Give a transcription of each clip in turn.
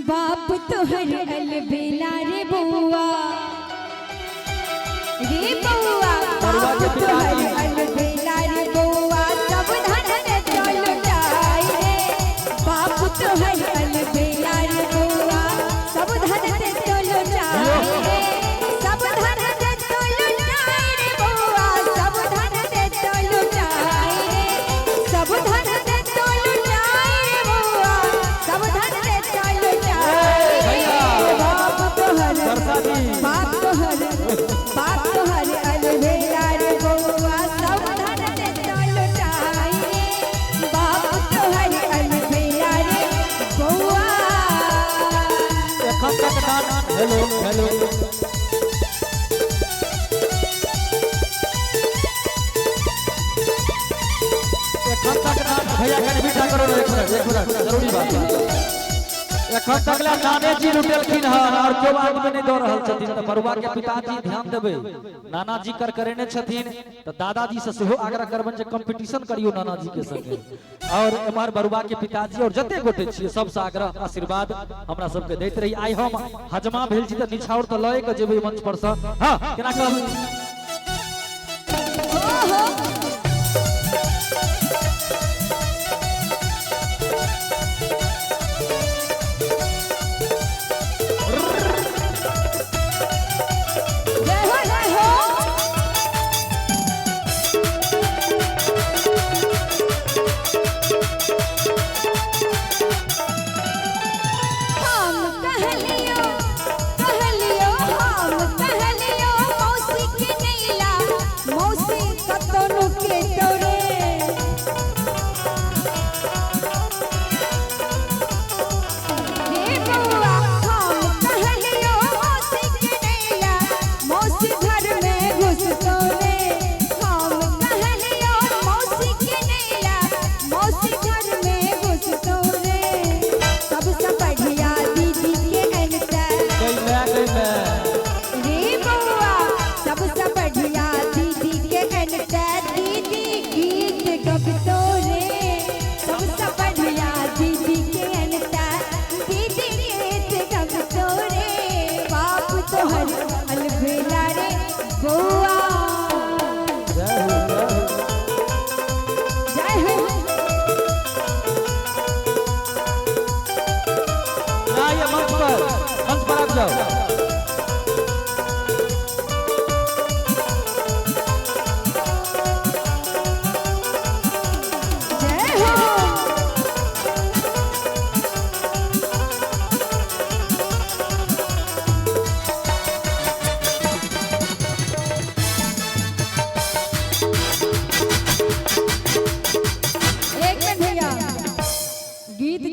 बाप तोहर अलबेला रे बउआ बाप तोहर अलबेला रे बउआ सब धन रे चल जाई रे बाप तोहर अलबेला रे बउआ सब धन रे चल जाई रे सब धन रे चल जाई रे बउआ सब धन रे चल जाई रे सब धन रे चल जाई रे बउआ सब धन रे चल जाई बाप तोहर अलबेला रे बउआ सब धन रे चल जाई रे बाप तोहर अलबेला रे बउआ हेलो हेलो भैया कहीं मीठा करो एक मिनट जरूरी बात है एखन तकला नाने जी लुटेलखिन हन और क्यों आदमी नहीं दो रहल छथिन त बरुआ के पिताजी ध्यान देबे नाना जी कर करेने छथिन त दादाजी से सेहो आग्रह करबन जे कंपटीशन करियो नाना जी के संगे और एमहर बरुआ के पिताजी और जते गोटे छियै सब से आग्रह आशीर्वाद हमरा सब के दैत रही आइ हम हजमा भेल छी त निछाउर त लय के जेबे मंच पर से हां केना कहब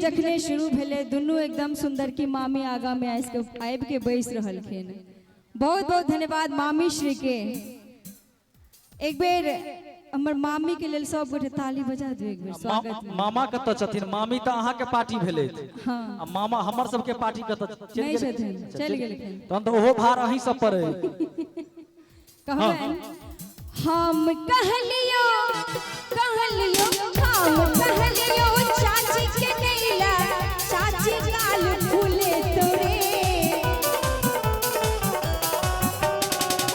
जखने शुरू भेले दुनू एकदम सुंदर की मामी आगा में आबि के बैस रहलखिन बहुत बहुत धन्यवाद मामी श्री के एक बेर हमर मामी के लेल सब गोटे ताली बजा दू एक बेर स्वागत मामा कत छथिन मामी त अहाँ के पार्टी भेले हां मामा हमर सब के पार्टी कत चल गेलखिन तहन त ओहो भार अहीं सब पर कहबन हम कहलियो चाची के नैला चाची गाल फूले तोरे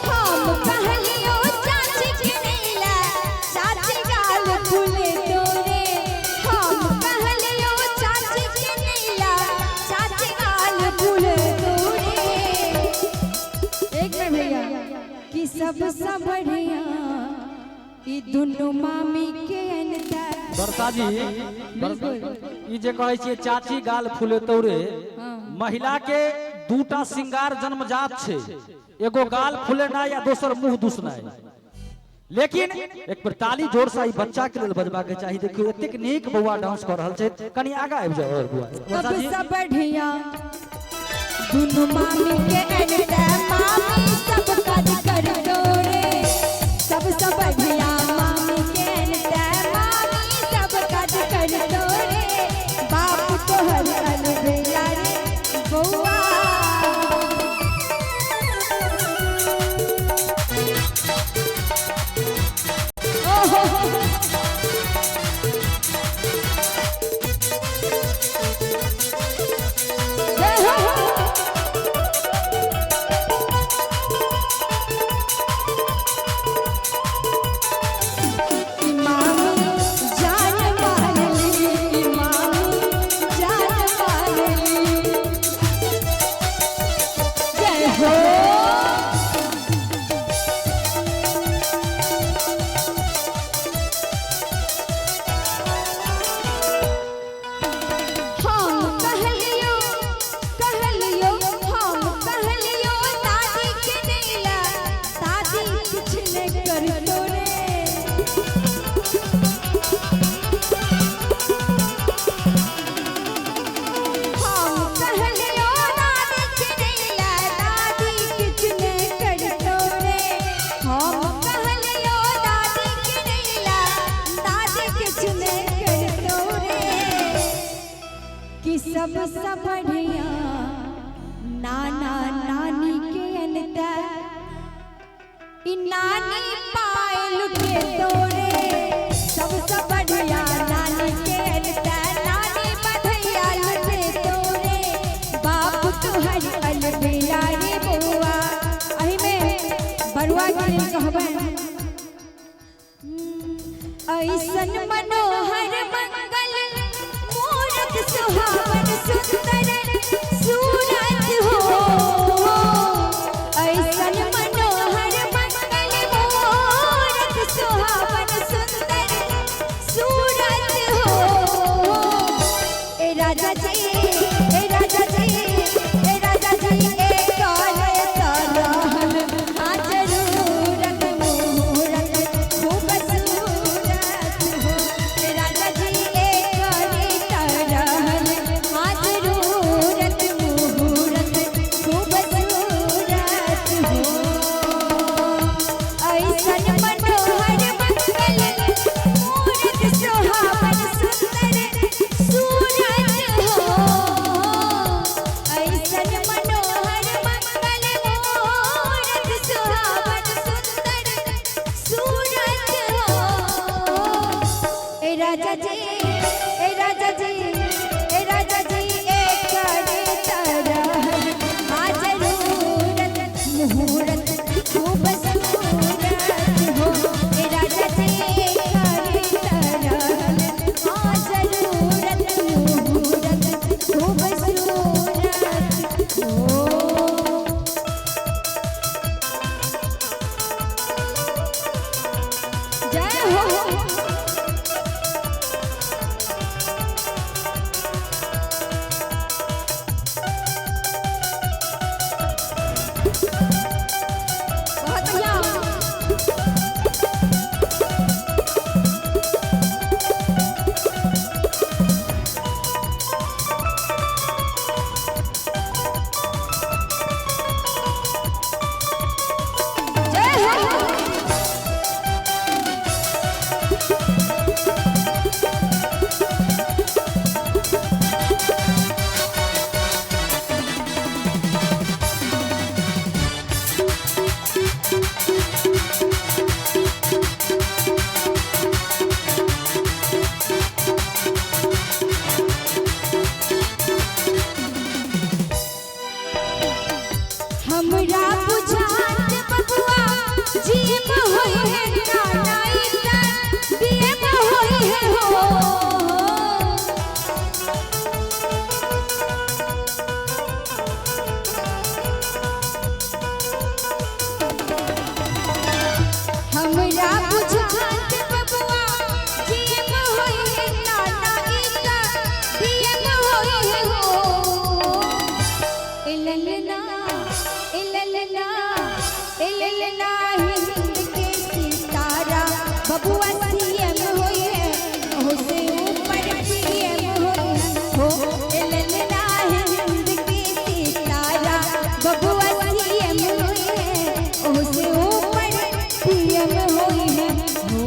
हम कहलियो चाची के नैला चाची गाल फूले तोरे हम कहलियो चाची के नैला चाची गाल फूले तोरे एक मिनट भैया कि सबसे बढ़िया ई दुनु मामी के बरसा जी ई जे कहै छियै चाची गाल फूले तोरे महिला के दूटा श्रृंगार जन्मजात छै एगो गाल फूलेना या दोसर मुंह दुसना लेकिन एक बार ताली जोर से ई बच्चा के लेल बजबा के चाहिए देखियो एतेक नीक बौआ डांस कर रहल छै कनी आगा आबि जाओ बुआ बरसा जी सब बढ़िया दुनु मामी के एनटा मामी सब काज कर तोरे सबसे बढ़िया मामी के एनटा तोरे बाप तोहर अलबेला रे बउआ ओहो जय नानी पायल के तोरे सबसे बढ़िया नानी के अलता नानी बधैया लुटे तोरे बाप तुहर अलबेला रे बउआ अहि में बरुआ के लिए कहबन ऐसन मनोहर मंगल मूरत सुहावन सुंदर सूरत हो ऐसन मनोहर मंगल मूरत सुहावन सुंदर सूरत हो ए राजा जी ए राजा जी ए राजा जी ए काले तरहन आ जरूरत मुहूर्त खूब सूरत हो ए राजा जी ए काले तरहन आ जरूरत मुहूर्त खूब सूरत हो ऐसन मनोहर मंगल मूरत सुहावन सुंदर सूरत हो ऐसन मनोहर मंगल मूरत सुहावन सुंदर सूरत हो ए राजा जी ए राजा जी ए राजा जी ए करे तरहन आ जरूरत मुहूर्त खूब सूरत हो ए राजा जी ए करे तरहन आ जरूरत मुहूर्त खूब सूरत हो जय हो बहुत बढ़िया जय हो हमरा बुझात बबुआ जीम होई है नानाई ता बीएम होई है हो हमरा बुझात बबुआ जीम होई है नानाई ता बीएम होई है हो इललना इललना इललना हिंद के सितारा बबुआ सीएम होई है हो से ऊपर पीएम होई है हो इललना हिंद के सितारा बबुआ सीएम होई है हो से ऊपर पीएम होई है हो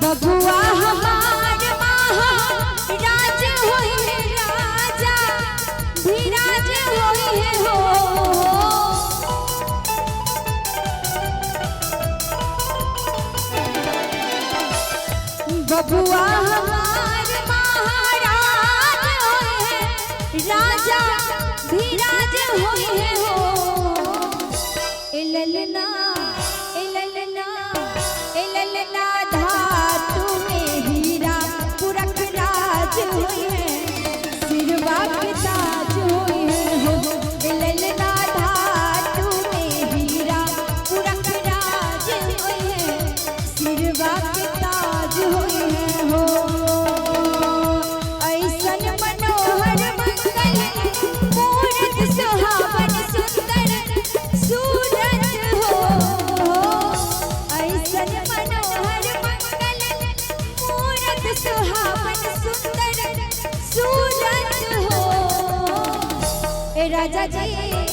बबुआ हमार महाराज होई है राजा धीराज होई है हो बबुआ हमार महाराज होई है राजा धीराज होई है हो इललना इललना इललना धातु में हीरा पुरख राज हुई है सिरवा के ताज हुई है हो इललना धातु में राजा जी